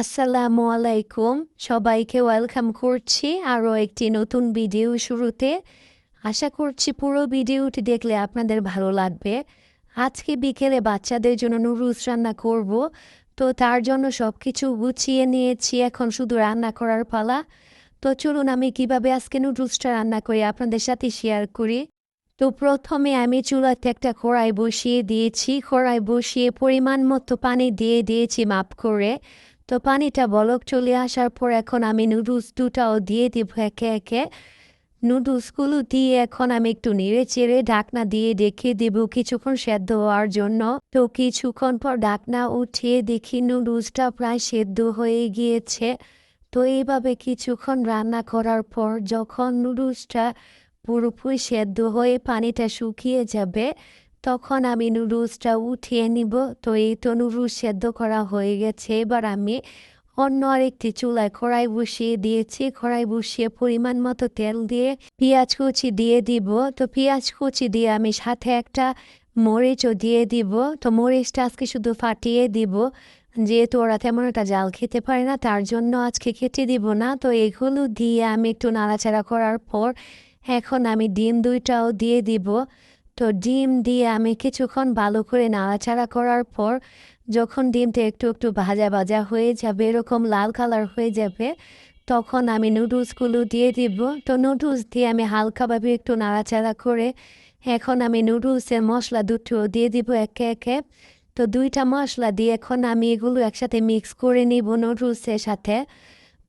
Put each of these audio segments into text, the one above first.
আসসালামু আলাইকুম, সবাইকে ওয়েলকাম করছি আরও একটি নতুন ভিডিও শুরুতে। আশা করছি পুরো ভিডিওটি দেখলে আপনাদের ভালো লাগবে। আজকে বিকেলে বাচ্চাদের জন্য নুডলস রান্না করব, তো তার জন্য সব কিছু গুছিয়ে নিয়েছি, এখন শুধু রান্না করার পালা। তো চলুন আমি কিভাবে আজকে নুডলসটা রান্না করি আপনাদের সাথে শেয়ার করি। তো প্রথমে আমি চুলাতে একটা কড়াই বসিয়ে দিয়েছি, কড়াই বসিয়ে পরিমাণ মতো পানি দিয়ে দিয়েছি মাপ করে। তো পানিটা বলক চলে আসার পর এখন আমি নুডলস দুটাও দিয়ে দিব একে একে। নুডলসগুলো দিয়ে এখন আমি একটু নেড়ে চেড়ে ঢাকনা দিয়ে রেখে দেব কিছুক্ষণ সেদ্ধ হওয়ার জন্য। তো কিছুক্ষণ পর ঢাকনা উঠিয়ে দেখি নুডলসটা প্রায় সেদ্ধ হয়ে গিয়েছে। তো এইভাবে কিছুক্ষণ রান্না করার পর যখন নুডলসটা পুরোপুরি সেদ্ধ হয়ে পানিটা শুকিয়ে যাবে, তখন আমি নুডলসটা উঠিয়ে নিব। তো এই তো নুডলস সেদ্ধ করা হয়ে গেছে। এবার আমি অন্য আরেকটি চুলায় কড়াই বসিয়ে দিয়েছি, কড়াই বসিয়ে পরিমাণ মতো তেল দিয়ে পেঁয়াজ কুচি দিয়ে দিব। তো পেঁয়াজ কুচি দিয়ে আমি সাথে একটা মরিচও দিয়ে দিব। তো মরিচটা আজকে শুধু ফাটিয়ে দিব, যেহেতু ওরা তেমন একটা জাল খেতে পারে না, তার জন্য আজকে খেতে দিব না। তো এগুলো দিয়ে আমি একটু নাড়াচাড়া করার পর এখন আমি ডিম দুইটাও দিয়ে দিব। তো ডিম দিয়ে আমি কিছুক্ষণ ভালো করে নাড়াচাড়া করার পর যখন ডিমটা একটু একটু ভাজা ভাজা হয়ে যাবে, এরকম লাল কালার হয়ে যাবে, তখন আমি নুডলসগুলো দিয়ে দিব। তো নুডলস দিয়ে আমি হালকাভাবে একটু নাড়াচাড়া করে এখন আমি নুডলসের মশলা দুটো দিয়ে দিব একে একে। তো দুইটা মশলা দিয়ে এখন আমি এগুলো একসাথে মিক্স করে নিব নুডলসের সাথে।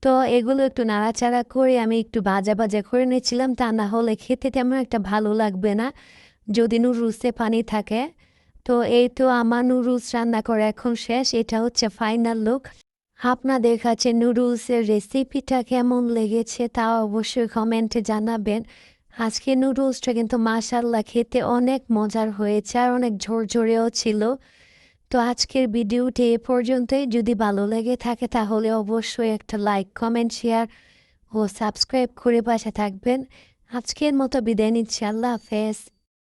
তো এগুলো একটু নাড়াচাড়া করে আমি একটু ভাজা ভাজা করে নিয়েছিলাম, তা না হলে খেতে তেমন একটা ভালো লাগবে না যদি নুডলসে পানি থাকে। তো এই তো আমার নুডলস রান্না করা এখন শেষ, এটা হচ্ছে ফাইনাল লুক। আপনাদের কাছে নুডলসের রেসিপিটা কেমন লেগেছে তা অবশ্যই কমেন্টে জানাবেন। আজকে নুডলসটা কিন্তু মাশাআল্লাহ খেতে অনেক মজার হয়েছে আর অনেক ঝরঝরেও ছিল। তো আজকের ভিডিওটি এ পর্যন্তই। যদি ভালো লেগে থাকে তাহলে অবশ্যই একটা লাইক, কমেন্ট, শেয়ার ও সাবস্ক্রাইব করে পাশে থাকবেন। আজকের মতো বিদায় নিচ্ছি, আল্লাহ হাফেজ।